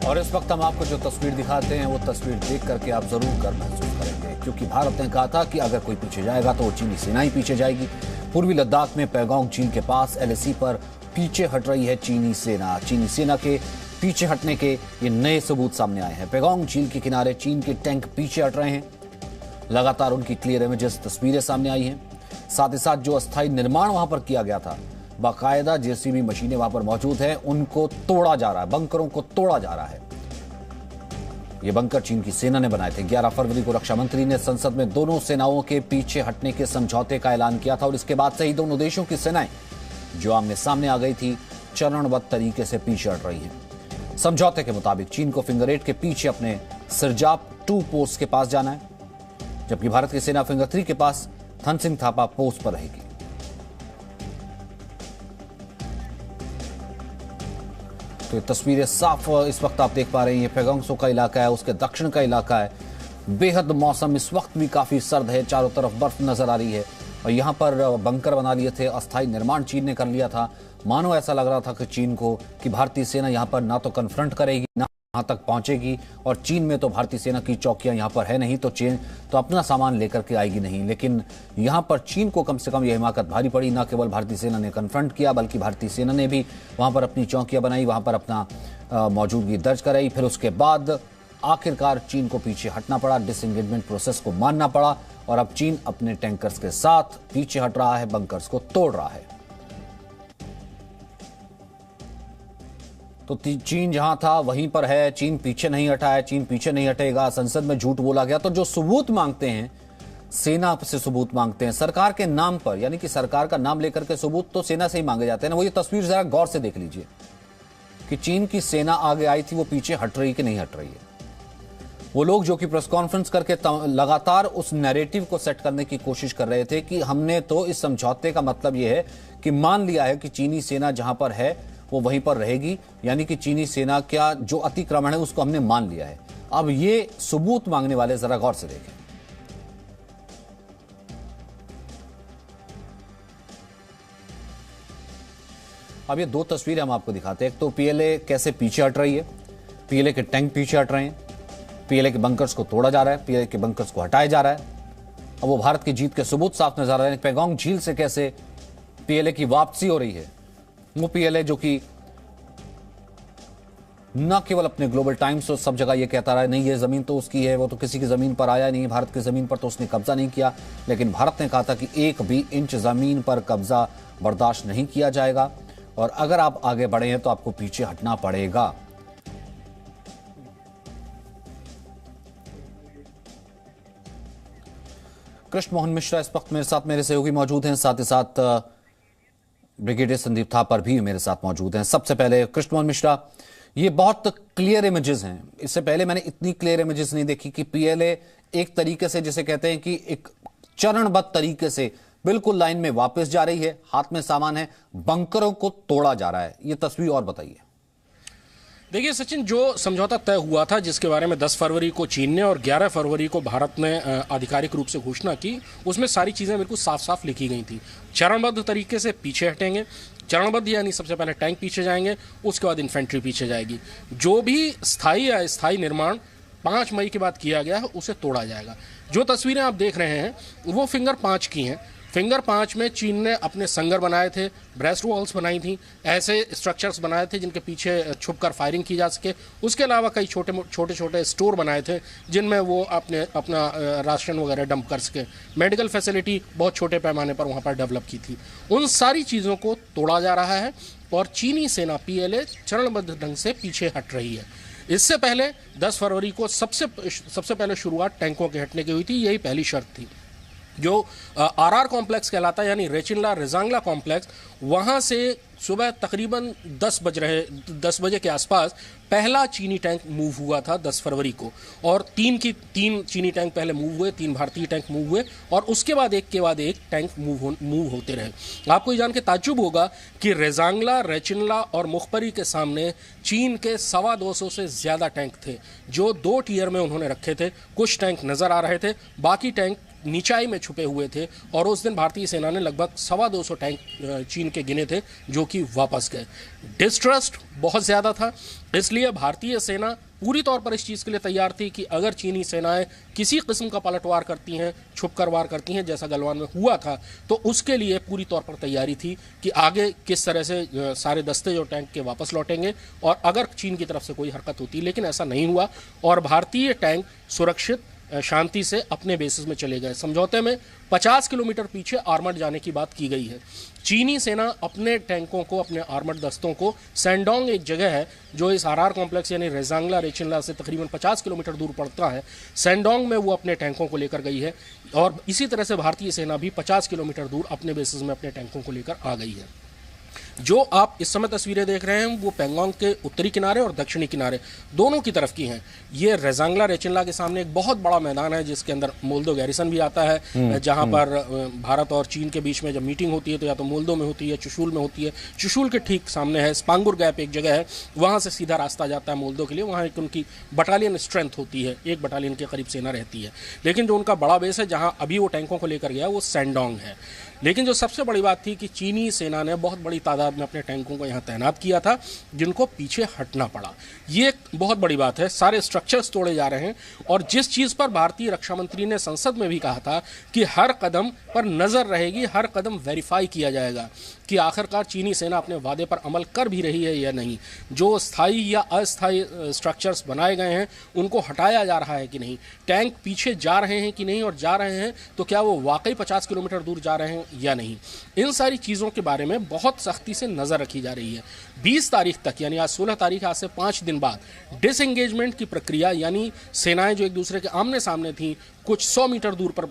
और इस वक्त हम आपको जो तस्वीर दिखाते हैं वो तस्वीर देख करके आप जरूर कर महसूस करेंगे, क्योंकि भारत ने कहा था कि अगर कोई पीछे जाएगा तो वो चीनी सेना ही पीछे जाएगी। पूर्वी लद्दाख में पैगोंग झील के पास LAC पर पीछे हट रही है चीनी सेना। चीनी सेना के पीछे हटने के ये नए सबूत सामने आए हैं। पैगोंग झील के किनारे चीन के टैंक पीछे हट रहे हैं। लगातार उनकी क्लियर इमेजेस तस्वीरें सामने आई हैं। साथ ही साथ जो अस्थायी निर्माण वहां पर किया गया था, बाकायदा JCB मशीनें वहां पर मौजूद हैं, उनको तोड़ा जा रहा है, बंकरों को तोड़ा जा रहा है। ये बंकर चीन की सेना ने बनाए थे। 11 फरवरी को रक्षा मंत्री ने संसद में दोनों सेनाओं के पीछे हटने के समझौते का ऐलान किया था और इसके बाद से ही दोनों देशों की सेनाएं जो आमने सामने आ गई थी, चरणबद्ध तरीके से पीछे हट रही हैं। समझौते के मुताबिक चीन को फिंगर 8 के पीछे अपने सिरजाप 2 पोस्ट के पास जाना है, जबकि भारत की सेना फिंगर 3 के पास थनसिंग थापा पोस्ट पर रहेगी। तो ये तस्वीरें साफ इस वक्त आप देख पा रहे हैं। ये पैगोंग त्सो का इलाका है, उसके दक्षिण का इलाका है। बेहद मौसम इस वक्त भी काफी सर्द है, चारों तरफ बर्फ नजर आ रही है और यहाँ पर बंकर बना लिए थे, अस्थायी निर्माण चीन ने कर लिया था। मानो ऐसा लग रहा था कि चीन को कि भारतीय सेना यहाँ पर ना तो कन्फ्रंट करेगी ना वहां तक पहुंचेगी, और चीन में तो भारतीय सेना की चौकियां यहाँ पर है नहीं, तो चीन तो अपना सामान लेकर के आएगी नहीं। लेकिन यहाँ पर चीन को कम से कम यह हिमाकत भारी पड़ी। न केवल भारतीय सेना ने कन्फ्रंट किया, बल्कि भारतीय सेना ने भी वहां पर अपनी चौकियां बनाई, वहां पर अपना मौजूदगी दर्ज कराई। फिर उसके बाद आखिरकार चीन को पीछे हटना पड़ा, डिसएंगेजमेंट प्रोसेस को मानना पड़ा, और अब चीन अपने टैंकर्स के साथ पीछे हट रहा है, बंकर्स को तोड़ रहा है। तो चीन जहां था वहीं पर है, चीन पीछे नहीं हटा है, चीन पीछे नहीं हटेगा। संसद में झूठ बोला गया। तो जो सबूत मांगते हैं, सेना से सबूत मांगते हैं सरकार के नाम पर, यानी कि सरकार का नाम लेकर के सबूत तो सेना से ही मांगे जाते हैं ना। वो ये तस्वीर जरा गौर से देख लीजिए कि चीन की सेना आगे आई थी, वो पीछे हट रही कि नहीं हट रही है। वो लोग जो कि प्रेस कॉन्फ्रेंस करके लगातार उस नैरेटिव को सेट करने की कोशिश कर रहे थे कि हमने तो इस समझौते का मतलब यह है कि मान लिया है कि चीनी सेना जहां पर है वो वहीं पर रहेगी, यानी कि चीनी सेना का जो अतिक्रमण है उसको हमने मान लिया है। अब ये सबूत मांगने वाले जरा गौर से देखें। अब ये दो तस्वीरें हम आपको दिखाते हैं। एक तो PLA कैसे पीछे हट रही है, PLA के टैंक पीछे हट रहे हैं, PLA के बंकर्स को तोड़ा जा रहा है, PLA के बंकर्स को हटाया जा रहा है। अब वो भारत की जीत के सबूत साफ नजर आ रहे हैं। पैगोंग झील से कैसे PLA की वापसी हो रही है। वो PLA जो कि न केवल अपने ग्लोबल टाइम्स और सब जगह ये कहता रहा है नहीं ये जमीन तो उसकी है, वो तो किसी की जमीन पर आया नहीं, भारत की जमीन पर तो उसने कब्जा नहीं किया। लेकिन भारत ने कहा था कि 1 भी इंच जमीन पर कब्जा बर्दाश्त नहीं किया जाएगा, और अगर आप आगे बढ़े हैं तो आपको पीछे हटना पड़ेगा। कृष्ण मोहन मिश्रा इस वक्त मेरे साथ, मेरे सहयोगी मौजूद हैं, साथ ही साथ ब्रिगेडियर संदीप थापर भी मेरे साथ मौजूद हैं। सबसे पहले कृष्ण मोहन मिश्रा, ये बहुत क्लियर इमेजेस हैं। इससे पहले मैंने इतनी क्लियर इमेजेस नहीं देखी कि PLA एक तरीके से जिसे कहते हैं कि एक चरणबद्ध तरीके से बिल्कुल लाइन में वापस जा रही है, हाथ में सामान है, बंकरों को तोड़ा जा रहा है। ये तस्वीर और बताइए। देखिए सचिन, जो समझौता तय हुआ था जिसके बारे में 10 फरवरी को चीन ने और 11 फरवरी को भारत ने आधिकारिक रूप से घोषणा की, उसमें सारी चीज़ें बिल्कुल साफ साफ लिखी गई थी। चरणबद्ध तरीके से पीछे हटेंगे। चरणबद्ध यानी सबसे पहले टैंक पीछे जाएंगे, उसके बाद इन्फेंट्री पीछे जाएगी। जो भी स्थायी या अस्थायी निर्माण 5 मई के बाद किया गया है उसे तोड़ा जाएगा। जो तस्वीरें आप देख रहे हैं वो फिंगर 5 की हैं। फिंगर 5 में चीन ने अपने संगर बनाए थे, ब्रेस्ट वॉल्स बनाई थी, ऐसे स्ट्रक्चर्स बनाए थे जिनके पीछे छुपकर फायरिंग की जा सके। उसके अलावा कई छोटे छोटे स्टोर बनाए थे जिनमें वो अपना राशन वगैरह डंप कर सके। मेडिकल फैसिलिटी बहुत छोटे पैमाने पर वहाँ पर डेवलप की थी। उन सारी चीज़ों को तोड़ा जा रहा है और चीनी सेना PLA चरणबद्ध ढंग से पीछे हट रही है। इससे पहले 10 फरवरी को सबसे पहले शुरुआत टैंकों के हटने की हुई थी। यही पहली शर्त थी। जो RR कॉम्प्लेक्स कहलाता है, यानी रेचिनला रेजांगला कॉम्प्लेक्स, वहाँ से सुबह तकरीबन 10 बजे के आसपास पहला चीनी टैंक मूव हुआ था 10 फरवरी को, और 3 चीनी टैंक पहले मूव हुए, 3 भारतीय टैंक मूव हुए, और उसके बाद एक के बाद एक टैंक मूव होते रहे। आपको ये जान के ताज्जुब होगा कि रेजांगला, रेचिनला और मुखपरी के सामने चीन के 250 से ज़्यादा टैंक थे जो 2 टियर में उन्होंने रखे थे। कुछ टैंक नज़र आ रहे थे, बाकी टैंक नीचाई में छुपे हुए थे और उस दिन भारतीय सेना ने लगभग 250 टैंक चीन के गिने थे जो कि वापस गए। डिस्ट्रस्ट बहुत ज़्यादा था, इसलिए भारतीय सेना पूरी तौर पर इस चीज़ के लिए तैयार थी कि अगर चीनी सेनाएं किसी किस्म का पलटवार करती हैं, छुपकर वार करती हैं जैसा गलवान में हुआ था, तो उसके लिए पूरी तौर पर तैयारी थी कि आगे किस तरह से सारे दस्ते जो टैंक के वापस लौटेंगे और अगर चीन की तरफ से कोई हरकत होती। लेकिन ऐसा नहीं हुआ और भारतीय टैंक सुरक्षित शांति से अपने बेसिस में चले गए। समझौते में 50 किलोमीटर पीछे आर्मर्ड जाने की बात की गई है। चीनी सेना अपने टैंकों को, अपने आर्मर्ड दस्तों को सैंडोंग एक जगह है जो इस आरआर कॉम्प्लेक्स यानी रेजांगला रेचिनला से तकरीबन 50 किलोमीटर दूर पड़ता है, सैंडोंग में वो अपने टैंकों को लेकर गई है और इसी तरह से भारतीय सेना भी 50 किलोमीटर दूर अपने बेसिस में अपने टैंकों को लेकर आ गई है। जो आप इस समय तस्वीरें देख रहे हैं वो पेंगोंग के उत्तरी किनारे और दक्षिणी किनारे दोनों की तरफ की हैं। ये रेजांगला रेचिनला के सामने एक बहुत बड़ा मैदान है जिसके अंदर मोल्दो गैरिसन भी आता है, जहां पर भारत और चीन के बीच में जब मीटिंग होती है तो या तो मोल्दो में होती है, चुशुल में होती है। चुशुल के ठीक सामने है स्पांगुर गैप एक जगह है, वहां से सीधा रास्ता जाता है मोल्दो के लिए। वहां एक उनकी बटालियन स्ट्रेंथ होती है, 1 बटालियन के करीब सेना रहती है। लेकिन जो उनका बड़ा बेस है जहां अभी वो टैंकों को लेकर गया वो सैंडोंग है। लेकिन जो सबसे बड़ी बात थी कि चीनी सेना ने बहुत बड़ी तादाद में अपने टैंकों को यहाँ तैनात किया था जिनको पीछे हटना पड़ा। ये एक बहुत बड़ी बात है। सारे स्ट्रक्चर्स तोड़े जा रहे हैं और जिस चीज़ पर भारतीय रक्षा मंत्री ने संसद में भी कहा था कि हर कदम पर नज़र रहेगी, हर कदम वेरीफाई किया जाएगा कि आखिरकार चीनी सेना अपने वादे पर अमल कर भी रही है या नहीं, जो स्थायी या अस्थायी स्ट्रक्चर्स बनाए गए हैं उनको हटाया जा रहा है कि नहीं, टैंक पीछे जा रहे हैं कि नहीं और जा रहे हैं तो क्या वो वाकई 50 किलोमीटर दूर जा रहे हैं या नहीं। इन सारी चीज़ों के बारे में बहुत सख्ती से नज़र रखी जा रही है। 20 तारीख तक यानी आज 16 तारीख, आज से 5 दिन बाद डिसएंगेजमेंट की प्रक्रिया यानी सेनाएं जो एक दूसरे के आमने सामने थीं, कुछ 100 मीटर दूर पर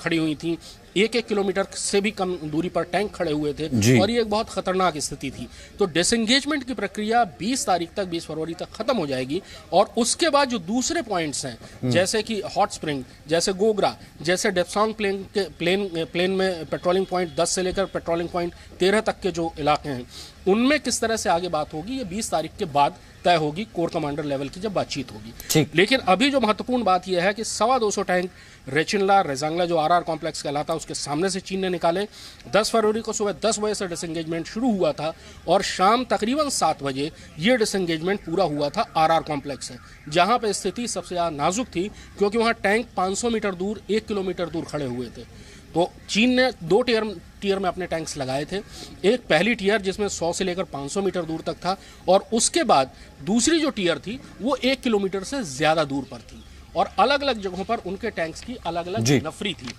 खड़ी हुई थीं, 1-1 किलोमीटर से भी कम दूरी पर टैंक खड़े हुए थे और ये एक बहुत खतरनाक स्थिति थी। तो डिसएंगेजमेंट की प्रक्रिया 20 तारीख तक, 20 फरवरी तक खत्म हो जाएगी और उसके बाद जो दूसरे पॉइंट्स हैं जैसे कि हॉट स्प्रिंग, जैसे गोगरा, जैसे डेप्सांग प्लेन में पेट्रोलिंग पॉइंट 10 से लेकर पेट्रोलिंग पॉइंट 13 तक के जो इलाके हैं उनमें किस तरह से आगे बात होगी ये 20 तारीख के बाद तय होगी, कोर कमांडर लेवल की जब बातचीत होगी। लेकिन अभी जो महत्वपूर्ण बात यह है कि 250 टैंक रेचिनला रेजांगला जो आरआर कॉम्प्लेक्स कहलाता है उसके सामने से चीन ने निकाले। 10 फरवरी को सुबह 10 बजे से डिसएंगेजमेंट शुरू हुआ था और शाम तकरीबन 7 बजे ये डिसएंगेजमेंट पूरा हुआ था आरआर कॉम्प्लेक्स से, जहां पर स्थिति सबसे ज़्यादा नाजुक थी क्योंकि वहां टैंक 500 मीटर दूर, 1 किलोमीटर दूर खड़े हुए थे। तो चीन ने 2 टियर में अपने टैंक्स लगाए थे। एक पहली टियर जिसमें 100 से लेकर 500 मीटर दूर तक था और उसके बाद दूसरी जो टियर थी वो 1 किलोमीटर से ज़्यादा दूर पर थी और अलग अलग जगहों पर उनके टैंक्स की अलग अलग नफरी थी।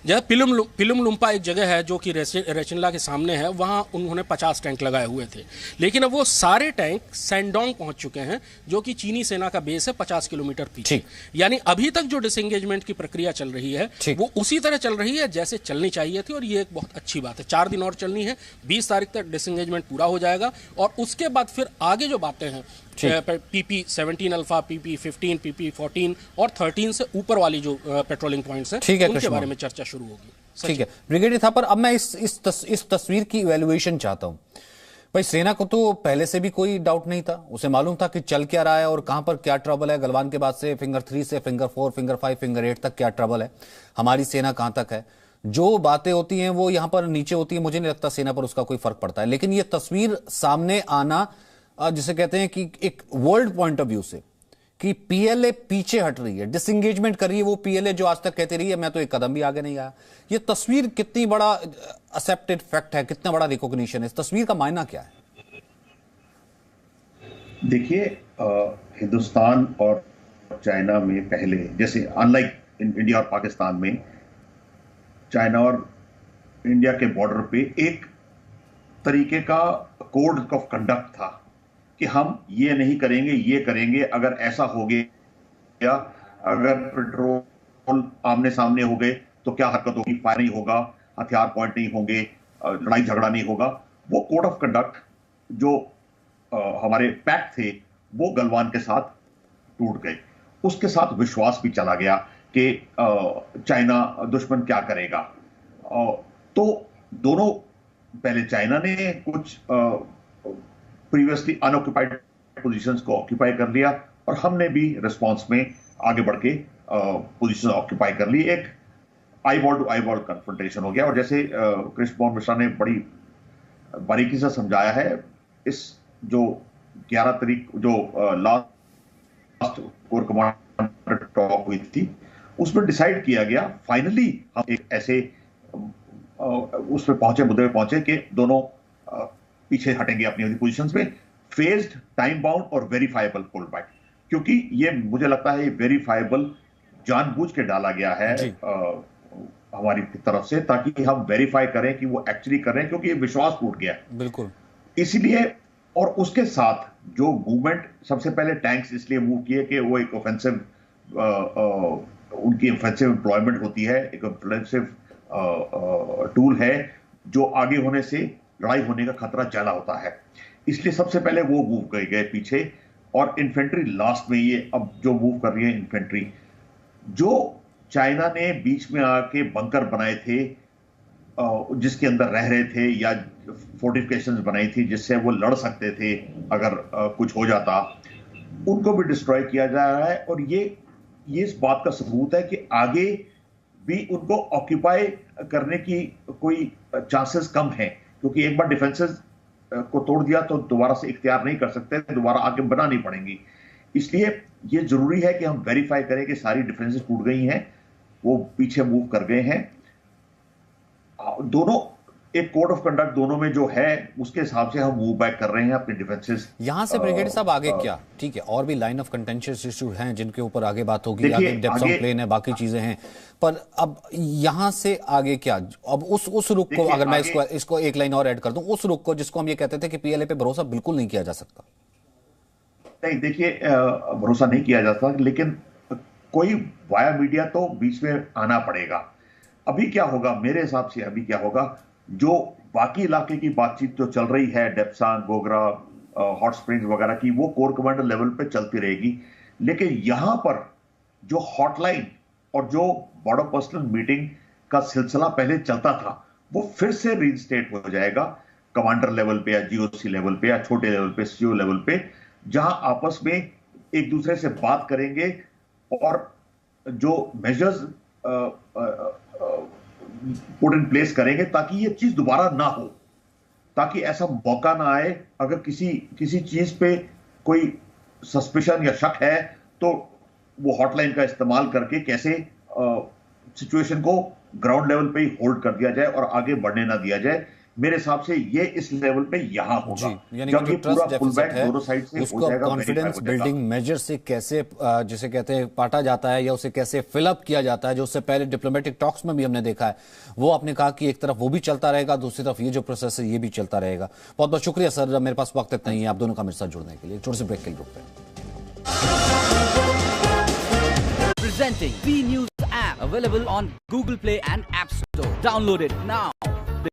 जैसे पिलुम लुम्पा एक जगह है जो कि रेचिनला के सामने है, वहां उन्होंने 50 टैंक लगाए हुए थे। लेकिन अब वो सारे टैंक सैंडोंग पहुंच चुके हैं जो कि चीनी सेना का बेस है 50 किलोमीटर पीछे। यानी अभी तक जो डिसएंगेजमेंट की प्रक्रिया चल रही है वो उसी तरह चल रही है जैसे चलनी चाहिए थी और ये एक बहुत अच्छी बात है। 4 दिन और चलनी है, 20 तारीख तक डिसएंगेजमेंट पूरा हो जाएगा और उसके बाद फिर आगे जो बातें हैं PP-17 अल्फा, PP-15, PP-14 और 13 से ऊपर वाली जो पेट्रोलिंग पॉइंट्स हैं उनके बारे में चर्चा शुरू होगी। ठीक है ब्रिगेडियर थापर, अब मैं इस तस्वीर की इवैल्यूएशन चाहता हूं। भाई सेना को तो पहले से भी कोई डाउट नहीं था, उसे मालूम था कि चल क्या रहा है और कहां पर क्या ट्रबल है। गलवान के बाद से फिंगर 3 से फिंगर 4, फिंगर 5, फिंगर 8 तक क्या ट्रबल है, हमारी सेना कहां तक है। जो बातें होती हैं वो यहां पर नीचे होती है, मुझे नहीं लगता सेना पर उसका कोई फर्क पड़ता है। लेकिन ये तस्वीर सामने आना जिसे कहते हैं कि एक वर्ल्ड पॉइंट ऑफ व्यू से कि पीएलए पीछे हट रही है, डिसएंगेजमेंट कर रही है, वो पीएलए जो आज तक कहती रही है मैं तो एक कदम भी आगे नहीं आया। ये तस्वीर कितनी बड़ा एक्सेप्टेड फैक्ट है, कितना बड़ा रिकॉग्निशन है, इस तस्वीर का मायना क्या है? देखिए हिंदुस्तान और चाइना में पहले जैसे अनलाइक इंडिया और पाकिस्तान में, चाइना और इंडिया के बॉर्डर पे एक तरीके का कोड ऑफ कंडक्ट था कि हम ये नहीं करेंगे, ये करेंगे, अगर ऐसा हो गया, अगर पेट्रोल आमने सामने हो गए तो क्या हरकत होगी, फायर नहीं होगा, हथियार पॉइंट नहीं होंगे, लड़ाई झगड़ा नहीं होगा। वो कोड ऑफ कंडक्ट जो हमारे पैक्ट थे वो गलवान के साथ टूट गए। उसके साथ विश्वास भी चला गया कि चाइना दुश्मन क्या करेगा। तो दोनों, पहले चाइना ने कुछ प्रीवियसली अनऑक्यूपाइड पोजीशंस को ऑक्यूपाई कर लिया और हमने भी रिस्पांस में आगे बढ़ के पोजीशन ऑक्यूपाई कर ली, एक eyeball to eyeball confrontation हो गया। और जैसे कृष्ण मिश्रा ने बड़ी बारीकी से समझाया है, इस जो 11 तारीख जो लास्ट कोर कमांडर टॉक हुई थी, उसमें डिसाइड किया गया फाइनली हम एक ऐसे उस पे पहुंचे, मुद्दे पे पहुंचे कि दोनों पीछे हटेंगे अपनी अपनी पोजीशंस में, फेज्ड, टाइम बाउंड और वेरीफाइबल पुल बैक। क्योंकि ये मुझे लगता है ये वेरीफाइबल जानबूझ के डाला गया है हमारी तरफ से, ताकि हम वेरीफाई करें कि वो एक्चुअली कर रहे हैं, क्योंकि ये विश्वास टूट गया है। बिल्कुल। इसलिए, और उसके साथ जो मूवमेंट, सबसे पहले टैंक्स इसलिए मूव किए कि वो एक ऑफेंसिव, उनकी ऑफेंसिव एम्प्लॉयमेंट होती है, एक ऑफेंसिव टूल है, जो आगे होने से लड़ाई होने का खतरा ज्यादा होता है। इसलिए सबसे पहले वो मूव गए पीछे, और इन्फेंट्री लास्ट में, ये अब जो मूव कर रही है इन्फेंट्री, जो चाइना ने बीच में आके बंकर बनाए थे, जिसके अंदर रह रहे थे, या फोर्टिफिकेशंस बनाई थी जिससे वो लड़ सकते थे अगर कुछ हो जाता, उनको भी डिस्ट्रॉय किया जा रहा है। और ये इस बात का सबूत है कि आगे भी उनको ऑक्यूपाई करने की कोई चांसेस कम हैं, क्योंकि एक बार डिफेंसेस को तोड़ दिया तो दोबारा से इख्तियार नहीं कर सकते, दोबारा आगे बनानी पड़ेंगी। इसलिए ये जरूरी है कि हम वेरीफाई करें कि सारी डिफेंसेस टूट गई हैं, वो पीछे मूव कर गए हैं। दोनों एक कोड ऑफ कंडक्ट दोनों में जो है, उसके हिसाब से हम मूव बैक कर रहे हैं अपने डिफेंसेस। यहां से ब्रिगेडियर साहब आगे क्या? ठीक है, और भी लाइन ऑफ कंटेंशियस इशू हैं जिनके ऊपर आगे बात होगी, आगे डेप्थ ऑफ प्लेन है, बाकी चीजें हैं, पर अब यहां से आगे क्या? अब उस रुख को, अगर मैं इसको एक लाइन और ऐड कर दूं, उस रुख को जिसको हम ये कहते थे कि पीएलए पे भरोसा बिल्कुल नहीं किया जा सकता। नहीं, देखिए, भरोसा नहीं किया जा सकता, लेकिन कोई वाया मीडिया तो बीच में आना पड़ेगा। अभी क्या होगा, मेरे हिसाब से अभी क्या होगा, जो बाकी इलाके की बातचीत जो चल रही है, डेप्सांग, गोगरा, हॉट स्प्रिंग्स वगैरह की, वो कोर कमांडर लेवल पे चलती रहेगी। लेकिन यहां पर जो हॉटलाइन और जो बॉर्डर पर्सनल मीटिंग का सिलसिला पहले चलता था, वो फिर से रीइंस्टेट हो जाएगा कमांडर लेवल पे, या जीओसी लेवल पे, या छोटे लेवल पे, सीओ लेवल पे, जहां आपस में एक दूसरे से बात करेंगे और जो मेजर्स पुट इन प्लेस करेंगे, ताकि ये चीज दोबारा ना हो, ताकि ऐसा मौका ना आए। अगर किसी चीज पे कोई सस्पिशन या शक है, तो वो हॉटलाइन का इस्तेमाल करके कैसे सिचुएशन को ग्राउंड लेवल पे ही होल्ड कर दिया जाए और आगे बढ़ने ना दिया जाए। मेरे हिसाब से ये इस लेवल पे यहां होगा, जब ये पूरा डेफिसिट है उसको कॉन्फिडेंस बिल्डिंग मेजर से कैसे, जिसे कहते हैं, पाटा जाता है, या उसे कैसे फिलअप किया जाता है, जो उससे पहले डिप्लोमेटिक टॉक्स में भी हमने देखा है। वो आपने कहा कि एक तरफ वो भी चलता रहेगा, दूसरी तरफ ये जो प्रोसेस है ये भी चलता रहेगा। बहुत बहुत शुक्रिया सर, मेरे पास वक्त इतना ही है आप दोनों का मेरे साथ जुड़ने के लिए। छोटे से ब्रेक के लिए रुकते हैं। Presenting B News app available on Google Play and App Store. Download it now.